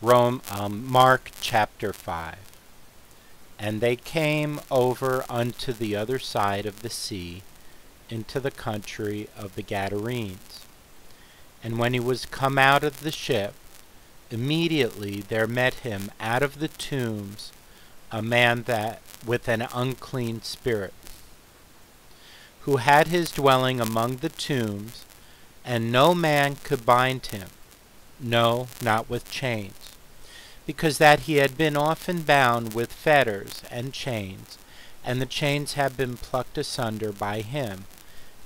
Mark chapter 5. And they came over unto the other side of the sea, into the country of the Gadarenes. And when he was come out of the ship, immediately there met him out of the tombs a man that with an unclean spirit, who had his dwelling among the tombs, and no man could bind him, no, not with chains, because that he had been often bound with fetters and chains, and the chains had been plucked asunder by him,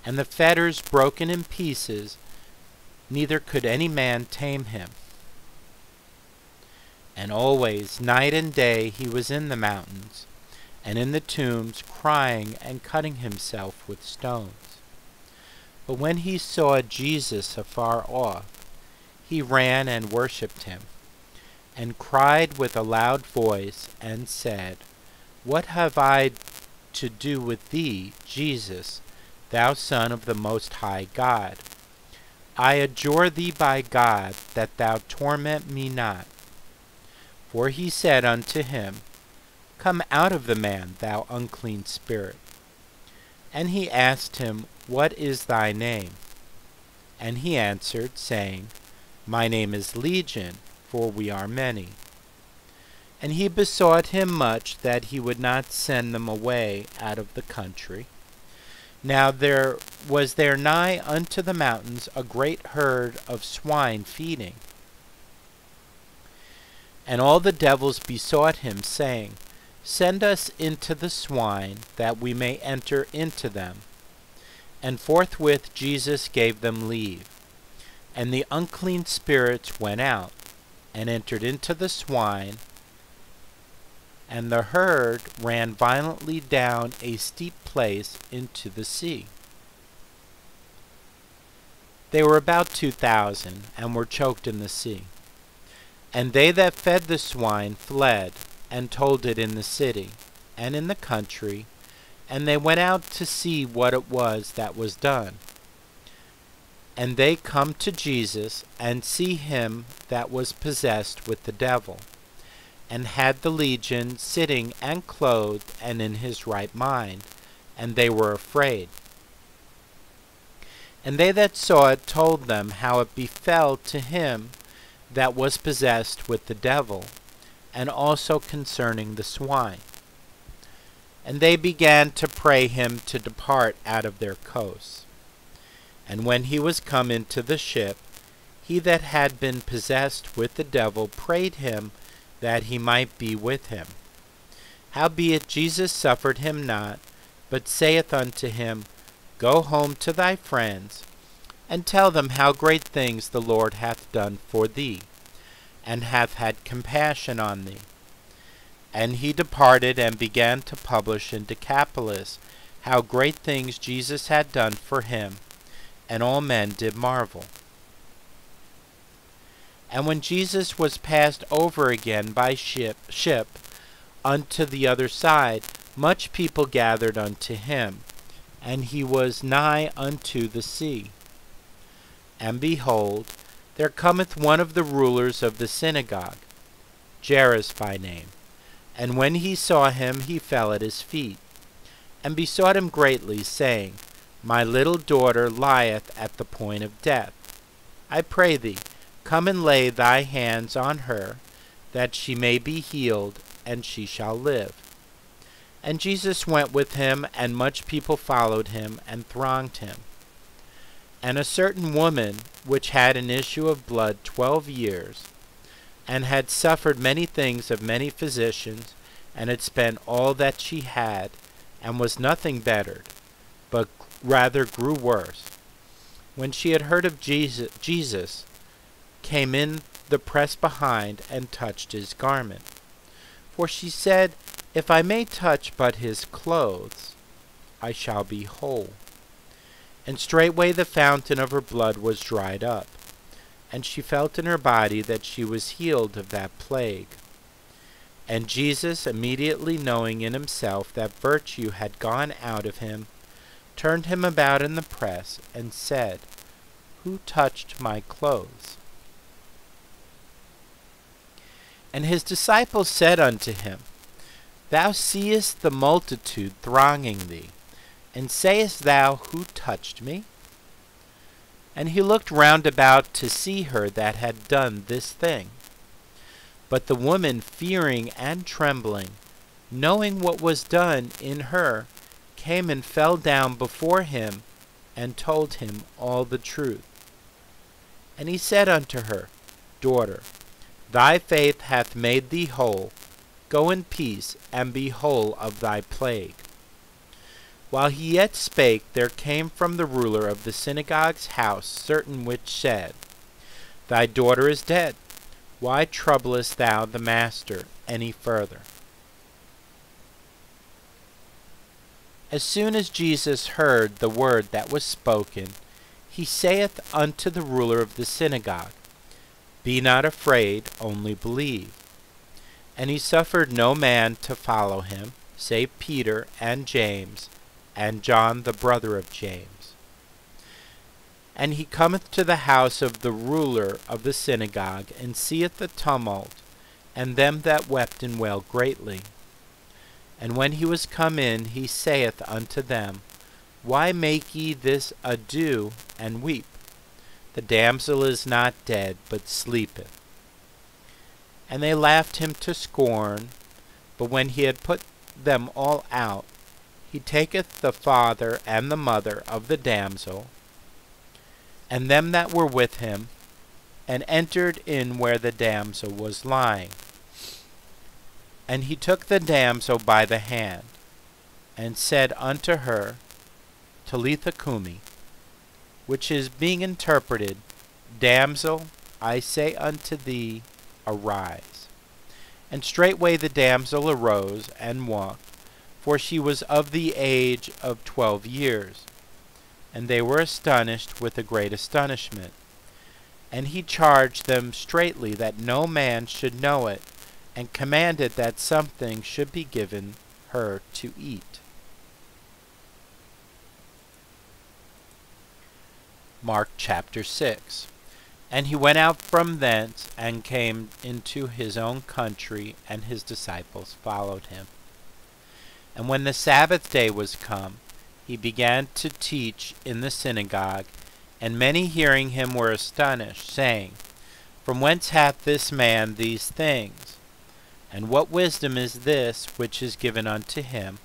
and the fetters broken in pieces, neither could any man tame him. And always, night and day, he was in the mountains, and in the tombs, crying and cutting himself with stones. But when he saw Jesus afar off, he ran and worshipped him, and cried with a loud voice, and said, What have I to do with thee, Jesus, thou Son of the Most High God? I adjure thee by God, that thou torment me not. For he said unto him, Come out of the man, thou unclean spirit. And he asked him, What is thy name? And he answered, saying, My name is Legion, for we are many. And he besought him much that he would not send them away out of the country. Now there was there nigh unto the mountains a great herd of swine feeding. And all the devils besought him, saying, Send us into the swine, that we may enter into them. And forthwith Jesus gave them leave. And the unclean spirits went out, and entered into the swine, and the herd ran violently down a steep place into the sea. They were about 2,000, and were choked in the sea. And they that fed the swine fled, and told it in the city, and in the country, and they went out to see what it was that was done. And they come to Jesus, and see him that was possessed with the devil, and had the legion, sitting and clothed, and in his right mind, and they were afraid. And they that saw it told them how it befell to him that was possessed with the devil, and also concerning the swine. And they began to pray him to depart out of their coasts. And when he was come into the ship, he that had been possessed with the devil prayed him that he might be with him. Howbeit Jesus suffered him not, but saith unto him, Go home to thy friends, and tell them how great things the Lord hath done for thee, and hath had compassion on thee. And he departed, and began to publish in Decapolis how great things Jesus had done for him, and all men did marvel. And when Jesus was passed over again by ship unto the other side, much people gathered unto him, and he was nigh unto the sea. And behold, there cometh one of the rulers of the synagogue, Jairus by name. And when he saw him, he fell at his feet, and besought him greatly, saying, My little daughter lieth at the point of death. I pray thee, come and lay thy hands on her, that she may be healed, and she shall live. And Jesus went with him, and much people followed him, and thronged him. And a certain woman, which had an issue of blood 12 years, and had suffered many things of many physicians, and had spent all that she had, and was nothing bettered, but rather grew worse, when she had heard of Jesus, came in the press behind, and touched his garment. For she said, If I may touch but his clothes, I shall be whole. And straightway the fountain of her blood was dried up, and she felt in her body that she was healed of that plague. And Jesus, immediately knowing in himself that virtue had gone out of him, turned him about in the press, and said, Who touched my clothes? And his disciples said unto him, Thou seest the multitude thronging thee, and sayest thou, Who touched me? And he looked round about to see her that had done this thing. But the woman, fearing and trembling, knowing what was done in her, came and fell down before him, and told him all the truth. And he said unto her, Daughter, thy faith hath made thee whole. Go in peace, and be whole of thy plague. While he yet spake, there came from the ruler of the synagogue's house certain which said, Thy daughter is dead. Why troublest thou the master any further? As soon as Jesus heard the word that was spoken, he saith unto the ruler of the synagogue, Be not afraid, only believe. And he suffered no man to follow him, save Peter and James, and John the brother of James. And he cometh to the house of the ruler of the synagogue, and seeth the tumult, and them that wept and wailed greatly. And when he was come in, he saith unto them, Why make ye this ado, and weep? The damsel is not dead, but sleepeth. And they laughed him to scorn. But when he had put them all out, he taketh the father and the mother of the damsel, and them that were with him, and entered in where the damsel was lying. And he took the damsel by the hand, and said unto her, Talitha cumi, which is being interpreted, Damsel, I say unto thee, arise. And straightway the damsel arose and walked, for she was of the age of 12 years. And they were astonished with a great astonishment. And he charged them straitly that no man should know it, and commanded that something should be given her to eat. Mark chapter 6. And he went out from thence, and came into his own country, and his disciples followed him. And when the Sabbath day was come, he began to teach in the synagogue, and many hearing him were astonished, saying, From whence hath this man these things? And what wisdom is this which is given unto him,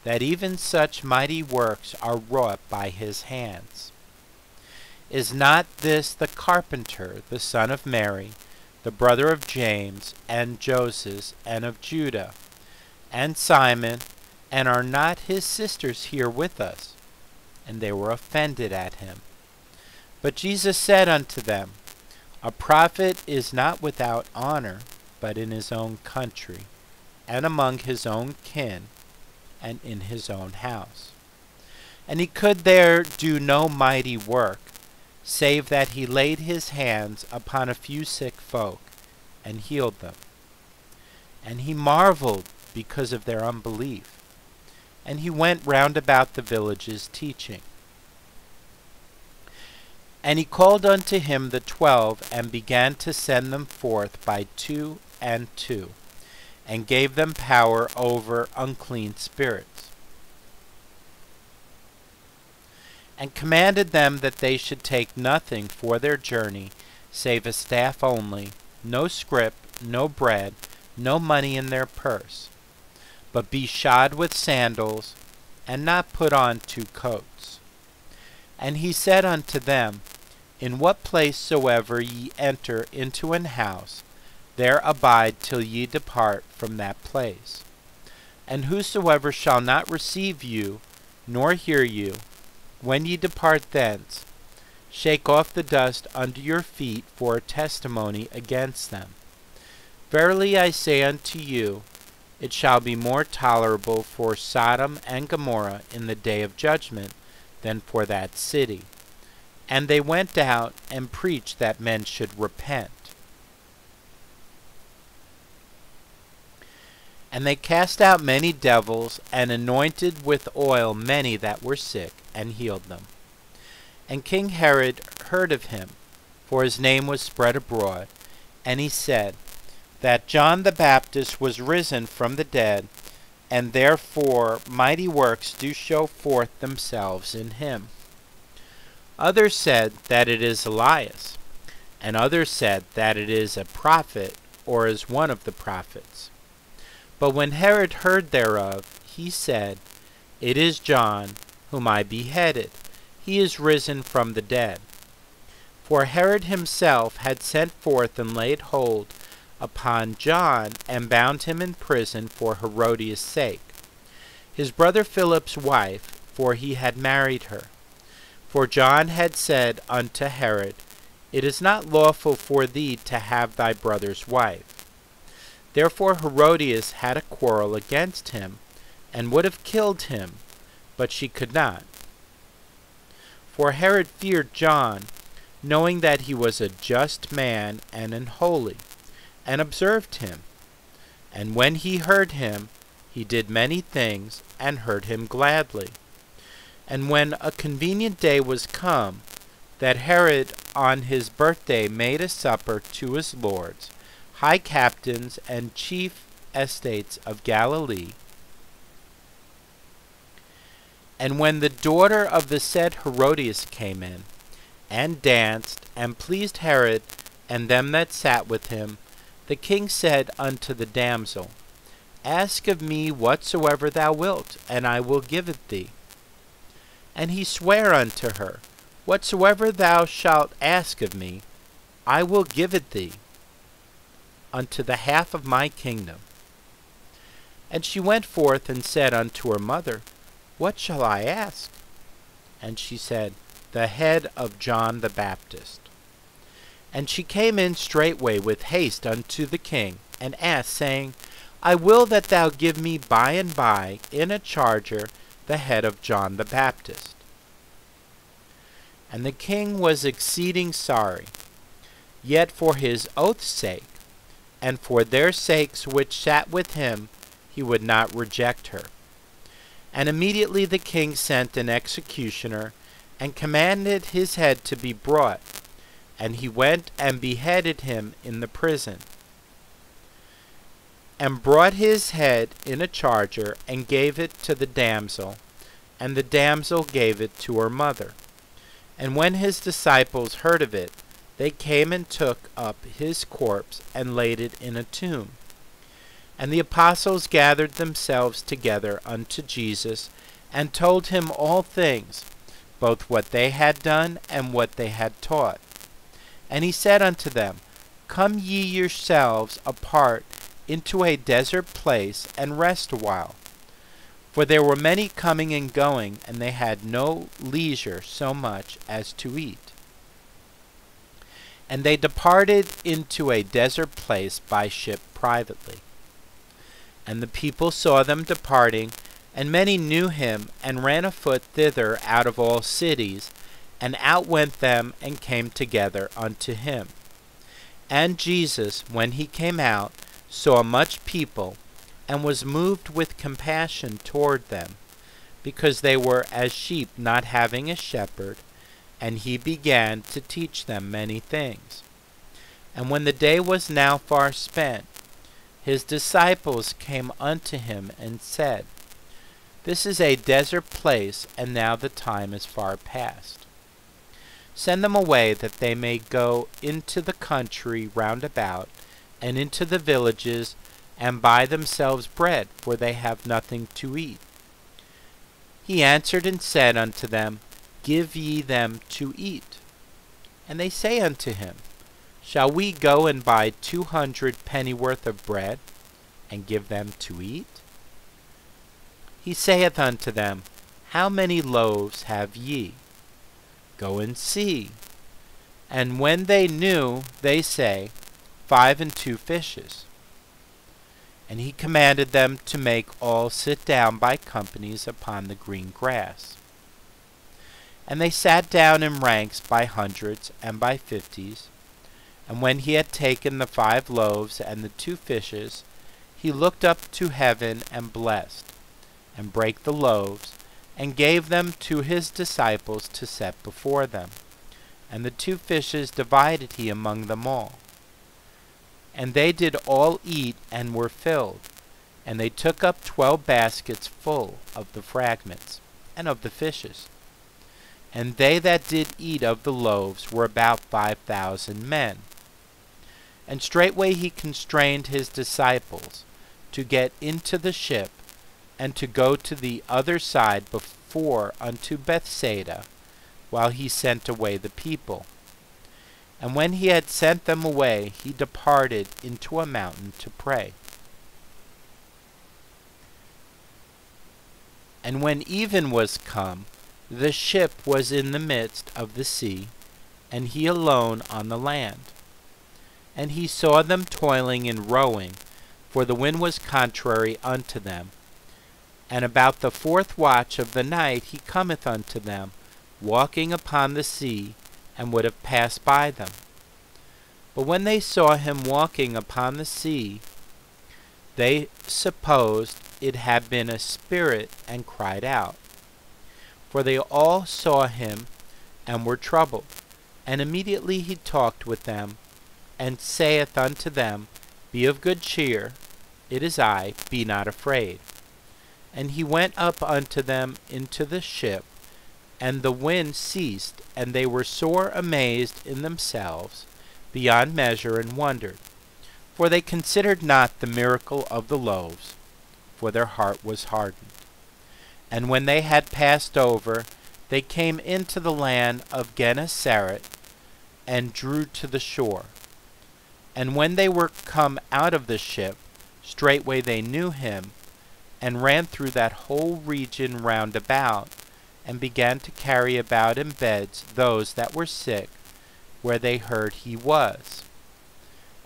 that even such mighty works are wrought by his hands? Is not this the carpenter, the son of Mary, the brother of James, and Joses, and of Judah, and Simon, and are not his sisters here with us? And they were offended at him. But Jesus said unto them, A prophet is not without honor, but in his own country, and among his own kin, and in his own house. And he could there do no mighty work, save that he laid his hands upon a few sick folk, and healed them. And he marveled because of their unbelief. And he went round about the villages teaching. And he called unto him the 12, and began to send them forth by 2 and 2, and gave them power over unclean spirits, and commanded them that they should take nothing for their journey, save a staff only, no scrip, no bread, no money in their purse, but be shod with sandals, and not put on 2 coats. And he said unto them, In what place soever ye enter into an house, there abide till ye depart from that place. And whosoever shall not receive you, nor hear you, when ye depart thence, shake off the dust under your feet for a testimony against them. Verily I say unto you, it shall be more tolerable for Sodom and Gomorrah in the day of judgment than for that city. And they went out and preached that men should repent. And they cast out many devils, and anointed with oil many that were sick, and healed them. And King Herod heard of him, for his name was spread abroad, and he said, that John the Baptist was risen from the dead, and therefore mighty works do show forth themselves in him. Others said that it is Elias, and others said that it is a prophet, or is one of the prophets. But when Herod heard thereof, he said, It is John, whom I beheaded. He is risen from the dead. For Herod himself had sent forth and laid hold upon John, and bound him in prison for Herodias' sake, his brother Philip's wife, for he had married her. For John had said unto Herod, It is not lawful for thee to have thy brother's wife. Therefore Herodias had a quarrel against him, and would have killed him, but she could not. For Herod feared John, knowing that he was a just man and an holy, and observed him. And when he heard him, he did many things, and heard him gladly. And when a convenient day was come, that Herod on his birthday made a supper to his lords, high captains, and chief estates of Galilee. And when the daughter of the said Herodias came in, and danced, and pleased Herod and them that sat with him, the king said unto the damsel, Ask of me whatsoever thou wilt, and I will give it thee. And he sware unto her, Whatsoever thou shalt ask of me, I will give it thee, unto the half of my kingdom. And she went forth and said unto her mother, What shall I ask? And she said, The head of John the Baptist. And she came in straightway with haste unto the king, and asked, saying, I will that thou give me by and by in a charger the head of John the Baptist. And the king was exceeding sorry, yet for his oath's sake, and for their sakes which sat with him, he would not reject her. And immediately the king sent an executioner, and commanded his head to be brought, and he went and beheaded him in the prison, and brought his head in a charger, and gave it to the damsel, and the damsel gave it to her mother. And when his disciples heard of it, they came and took up his corpse, and laid it in a tomb. And the apostles gathered themselves together unto Jesus, and told him all things, both what they had done, and what they had taught. And he said unto them, Come ye yourselves apart into a desert place, and rest a while. For there were many coming and going, and they had no leisure so much as to eat. And they departed into a desert place by ship privately. And the people saw them departing, and many knew him, and ran afoot thither out of all cities, and outwent them, and came together unto him. And Jesus, when he came out, saw much people, and was moved with compassion toward them, because they were as sheep not having a shepherd, and he began to teach them many things. And when the day was now far spent, his disciples came unto him and said, This is a desert place, and now the time is far past. Send them away, that they may go into the country round about, and into the villages, and buy themselves bread, for they have nothing to eat. He answered and said unto them, Give ye them to eat. And they say unto him, Shall we go and buy 200 pennyworth of bread, and give them to eat? He saith unto them, How many loaves have ye? Go and see. And when they knew, they say, 5 and 2 fishes. And he commanded them to make all sit down by companies upon the green grass. And they sat down in ranks by hundreds and by 50s. And when he had taken the 5 loaves and the 2 fishes, he looked up to heaven and blessed, and brake the loaves, and gave them to his disciples to set before them. And the 2 fishes divided he among them all. And they did all eat and were filled. And they took up 12 baskets full of the fragments, and of the fishes. And they that did eat of the loaves were about 5,000 men. And straightway he constrained his disciples to get into the ship, and to go to the other side before unto Bethsaida, while he sent away the people. And when he had sent them away, he departed into a mountain to pray. And when even was come, the ship was in the midst of the sea, and he alone on the land. And he saw them toiling and rowing, for the wind was contrary unto them. And about the 4th watch of the night he cometh unto them, walking upon the sea, and would have passed by them. But when they saw him walking upon the sea, they supposed it had been a spirit, and cried out. For they all saw him, and were troubled. And immediately he talked with them, and saith unto them, Be of good cheer, it is I, be not afraid. And he went up unto them into the ship, and the wind ceased, and they were sore amazed in themselves beyond measure, and wondered. For they considered not the miracle of the loaves, for their heart was hardened. And when they had passed over, they came into the land of Gennesaret, and drew to the shore. And when they were come out of the ship, straightway they knew him, and ran through that whole region round about, and began to carry about in beds those that were sick, where they heard he was.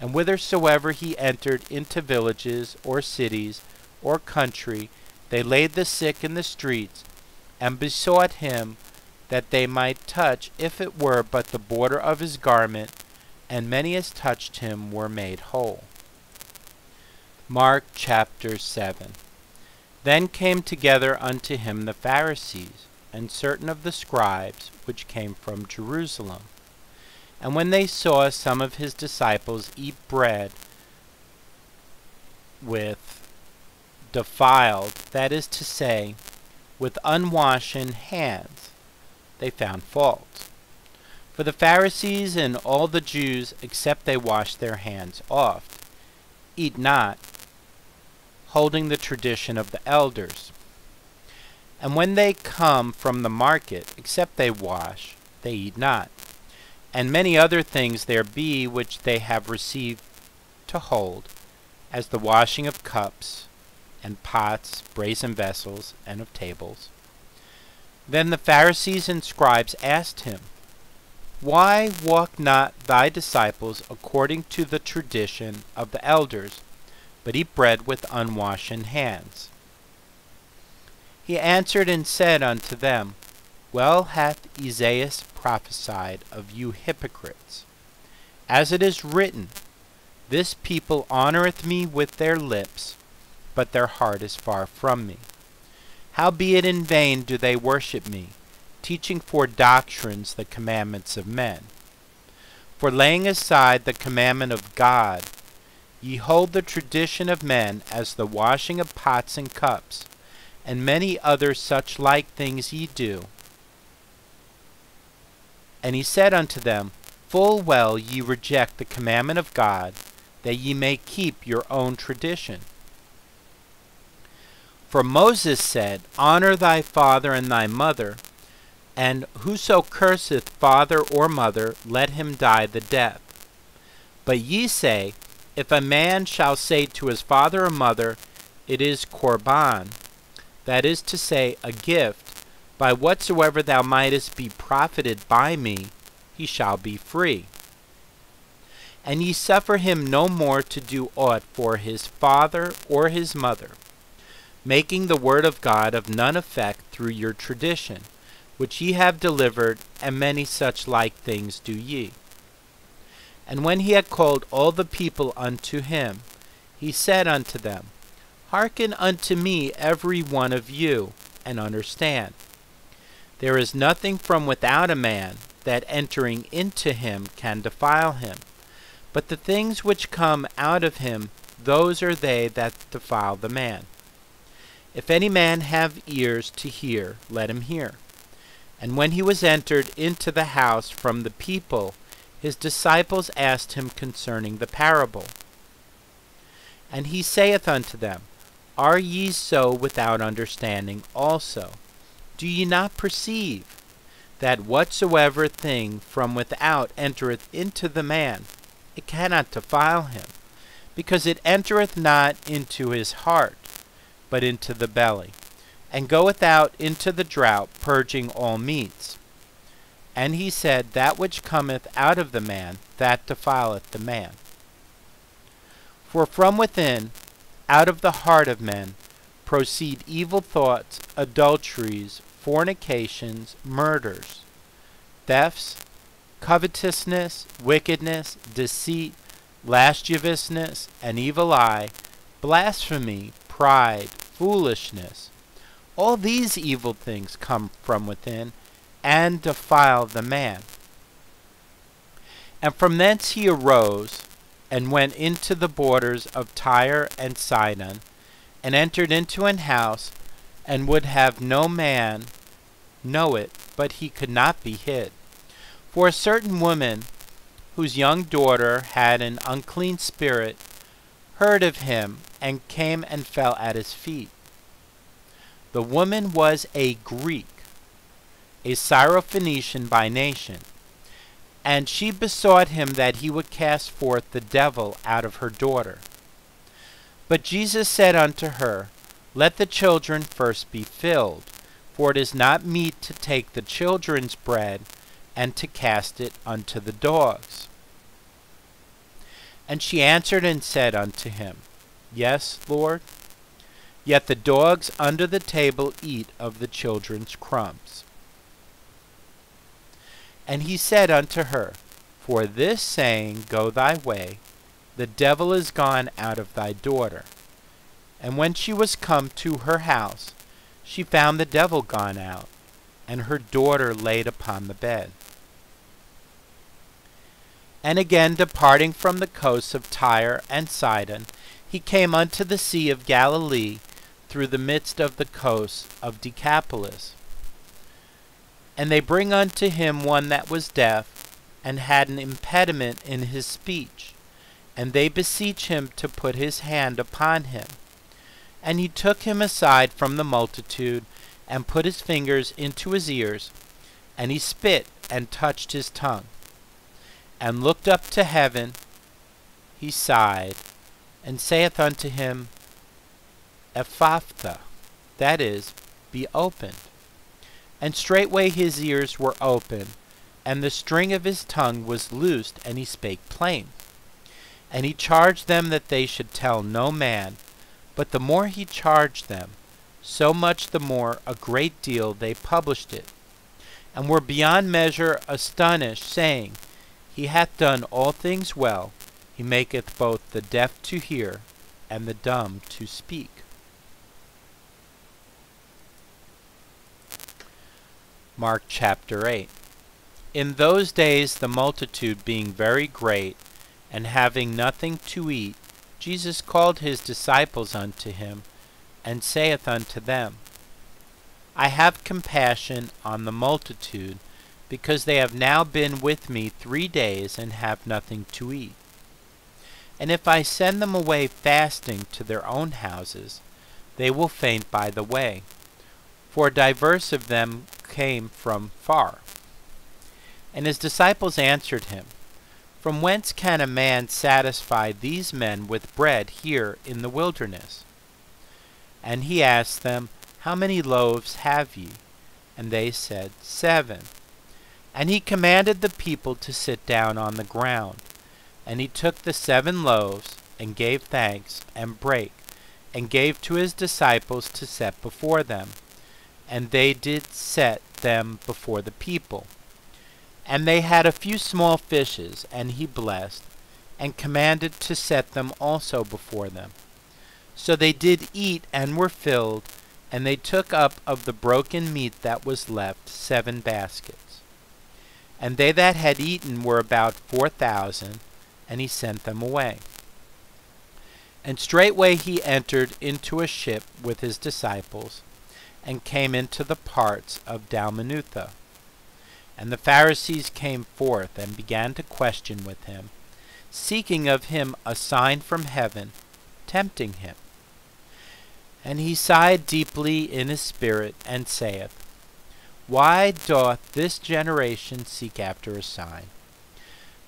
And whithersoever he entered into villages, or cities, or country, they laid the sick in the streets, and besought him that they might touch, if it were but the border of his garment, and many as touched him were made whole. Mark chapter 7. Then came together unto him the Pharisees, and certain of the scribes, which came from Jerusalem. And when they saw some of his disciples eat bread with defiled, that is to say, with unwashen hands, they found fault. For the Pharisees and all the Jews, except they wash their hands oft, eat not, holding the tradition of the elders. And when they come from the market, except they wash, they eat not. And many other things there be which they have received to hold, as the washing of cups, and pots, brazen vessels, and of tables. Then the Pharisees and scribes asked him, Why walk not thy disciples according to the tradition of the elders, but eat bread with unwashen hands? He answered and said unto them, Well hath Esaias prophesied of you hypocrites, as it is written, This people honoureth me with their lips, but their heart is far from me. Howbeit in vain do they worship me, teaching for doctrines the commandments of men. For laying aside the commandment of God, ye hold the tradition of men, as the washing of pots and cups, and many other such like things ye do. And he said unto them, Full well ye reject the commandment of God, that ye may keep your own tradition. For Moses said, Honor thy father and thy mother, and whoso curseth father or mother, let him die the death. But ye say, If a man shall say to his father or mother, It is Korban, that is to say, a gift, by whatsoever thou mightest be profited by me, he shall be free. And ye suffer him no more to do aught for his father or his mother, making the word of God of none effect through your tradition, which ye have delivered, and many such like things do ye. And when he had called all the people unto him, he said unto them, Hearken unto me every one of you, and understand. There is nothing from without a man that entering into him can defile him, But the things which come out of him, those are they that defile the man. If any man have ears to hear, let him hear. And when he was entered into the house from the people, his disciples asked him concerning the parable. And he saith unto them, Are ye so without understanding also? Do ye not perceive that whatsoever thing from without entereth into the man, it cannot defile him, because it entereth not into his heart, but into the belly, and goeth out into the drought, purging all meats? And he said, That which cometh out of the man, that defileth the man. For from within, out of the heart of men, proceed evil thoughts, adulteries, fornications, murders, thefts, covetousness, wickedness, deceit, lasciviousness, an evil eye, blasphemy, pride, foolishness. All these evil things come from within, and defile the man. And from thence he arose, and went into the borders of Tyre and Sidon, and entered into an house, and would have no man know it, but he could not be hid. For a certain woman, whose young daughter had an unclean spirit, heard of him, and came and fell at his feet. The woman was a Greek, a Syrophoenician by nation, and she besought him that he would cast forth the devil out of her daughter. But Jesus said unto her, Let the children first be filled, for it is not meet to take the children's bread, and to cast it unto the dogs. And she answered and said unto him, Yes, Lord, yet the dogs under the table eat of the children's crumbs. And he said unto her, For this saying, Go thy way, the devil is gone out of thy daughter. And when she was come to her house, she found the devil gone out, and her daughter laid upon the bed. And again, departing from the coasts of Tyre and Sidon, he came unto the sea of Galilee, through the midst of the coasts of Decapolis. And they bring unto him one that was deaf, and had an impediment in his speech. And they beseech him to put his hand upon him. And he took him aside from the multitude, and put his fingers into his ears, and he spit, and touched his tongue, and looked up to heaven. He sighed, and saith unto him, Ephphatha, that is, be opened. And straightway his ears were opened, and the string of his tongue was loosed, and he spake plain. And he charged them that they should tell no man. But the more he charged them, so much the more a great deal they published it, and were beyond measure astonished, saying, He hath done all things well. He maketh both the deaf to hear, and the dumb to speak. Mark chapter 8. In those days the multitude being very great, and having nothing to eat, Jesus called his disciples unto him, and saith unto them, I have compassion on the multitude, because they have now been with me 3 days, and have nothing to eat. And if I send them away fasting to their own houses, they will faint by the way, for divers of them came from far. And his disciples answered him, From whence can a man satisfy these men with bread here in the wilderness? And he asked them, How many loaves have ye? And they said, 7. And he commanded the people to sit down on the ground. And he took the 7 loaves, and gave thanks, and brake, and gave to his disciples to set before them. And they did set them before the people. And they had a few small fishes, and he blessed, and commanded to set them also before them. So they did eat, and were filled, and they took up of the broken meat that was left 7 baskets. And they that had eaten were about 4,000, and he sent them away. And straightway he entered into a ship with his disciples, and came into the parts of Dalmanutha. And the Pharisees came forth, and began to question with him, seeking of him a sign from heaven, tempting him. And he sighed deeply in his spirit, and saith, Why doth this generation seek after a sign?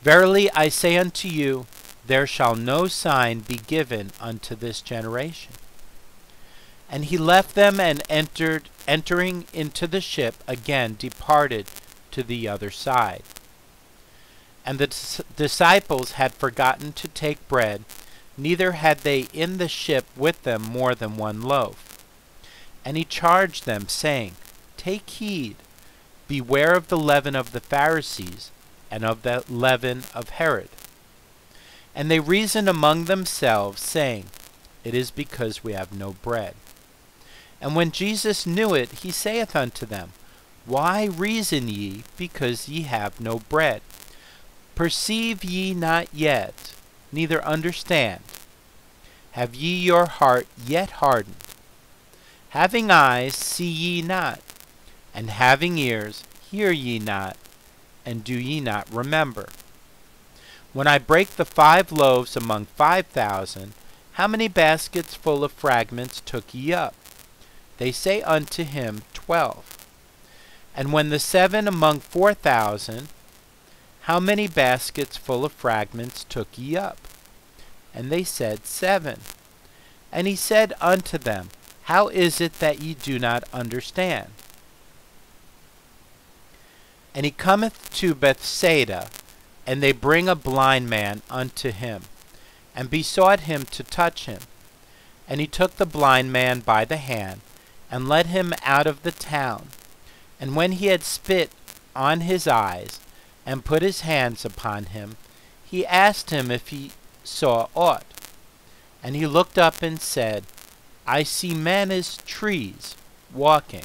Verily I say unto you, there shall no sign be given unto this generation. And he left them, and entering into the ship again departed to the other side. And the disciples had forgotten to take bread, neither had they in the ship with them more than one loaf. And he charged them, saying, Take heed, beware of the leaven of the Pharisees, and of the leaven of Herod. And they reasoned among themselves, saying, It is because we have no bread. And when Jesus knew it, he saith unto them, Why reason ye, because ye have no bread? Perceive ye not yet, neither understand? Have ye your heart yet hardened? Having eyes, see ye not? And having ears, hear ye not? And do ye not remember? When I brake the 5 loaves among 5,000, how many baskets full of fragments took ye up? They say unto him, 12. And when the 7 among 4,000, how many baskets full of fragments took ye up? And they said, 7. And he said unto them, How is it that ye do not understand? And he cometh to Bethsaida, and they bring a blind man unto him, and besought him to touch him. And he took the blind man by the hand, and led him out of the town. And when he had spit on his eyes, and put his hands upon him, he asked him if he saw aught. And he looked up and said, I see men as trees, walking.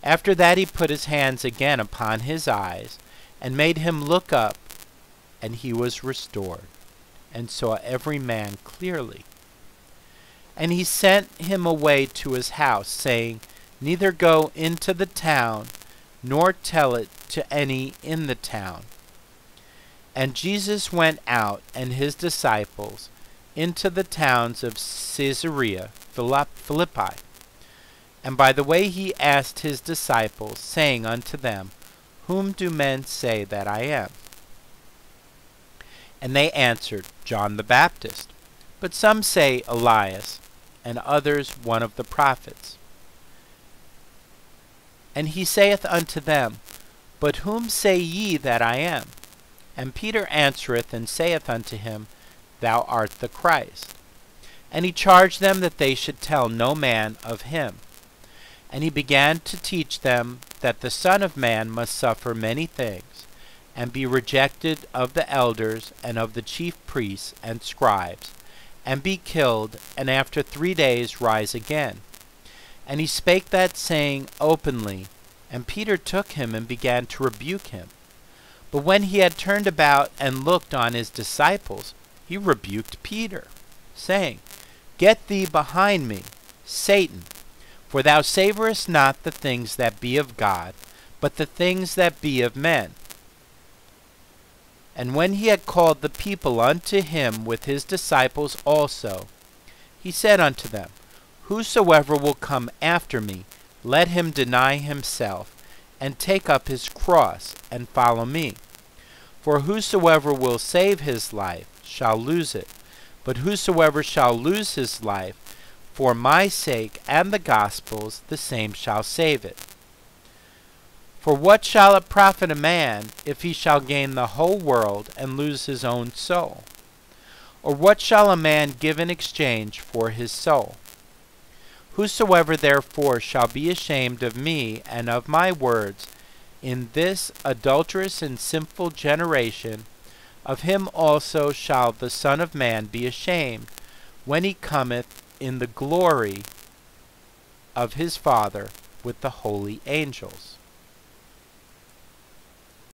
After that he put his hands again upon his eyes, and made him look up, and he was restored, and saw every man clearly. And he sent him away to his house, saying, Neither go into the town, nor tell it to any in the town. And Jesus went out, and his disciples, into the towns of Caesarea Philippi. And by the way he asked his disciples, saying unto them, Whom do men say that I am? And they answered, John the Baptist, but some say Elias, and others one of the prophets. And he saith unto them, But whom say ye that I am? And Peter answereth and saith unto him, Thou art the Christ. And he charged them that they should tell no man of him. And he began to teach them that the Son of Man must suffer many things, and be rejected of the elders and of the chief priests and scribes, and be killed, and after 3 days rise again. And he spake that saying openly, and Peter took him and began to rebuke him. But when he had turned about and looked on his disciples, he rebuked Peter, saying, Get thee behind me, Satan, for thou savorest not the things that be of God, but the things that be of men. And when he had called the people unto him with his disciples also, he said unto them, Whosoever will come after me, let him deny himself, and take up his cross, and follow me. For whosoever will save his life shall lose it, but whosoever shall lose his life for my sake and the gospel's, the same shall save it. For what shall it profit a man if he shall gain the whole world and lose his own soul? Or what shall a man give in exchange for his soul? Whosoever therefore shall be ashamed of me and of my words in this adulterous and sinful generation, of him also shall the Son of Man be ashamed, when he cometh in the glory of his Father with the holy angels.